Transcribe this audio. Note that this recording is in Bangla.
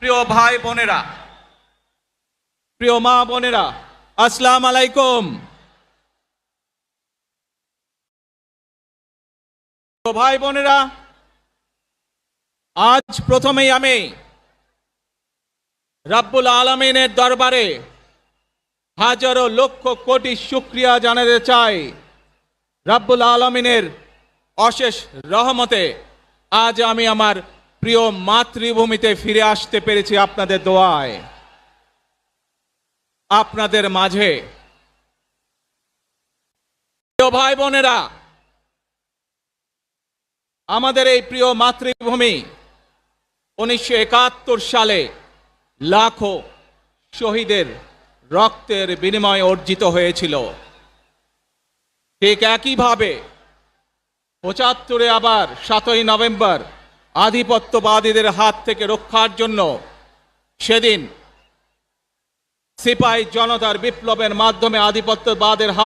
প্রিয় ভাই বোনেরা, প্রিয় মা বোনেরা, আসসালামু আলাইকুম। প্রিয় ভাই বোনেরা, আজ প্রথমেই আমি রাব্বুল আলামিনের দরবারে হাজারো লক্ষ কোটি শুকরিয়া জানাতে চাই। রাব্বুল আলামিনের অশেষ রহমতে আজ আমি আমার প্রিয় মাতৃভূমিতে ফিরে আসতে পেরেছি আপনাদের দোয়ায়। আপনাদের মাঝে প্রিয় ভাই বোনেরা, আমাদের এই প্রিয় মাতৃভূমি 1971 সালে লাখো শহীদের রক্তের বিনিময়ে অর্জিত হয়েছিল। ঠিক একইভাবে 75-এ আবার 7ই নভেম্বর আধিপত্যবাদীদের হাত থেকে রক্ষার জন্য সেদিন সিপাহী জনতার বিপ্লবের মাধ্যমে আধিপত্যবাদের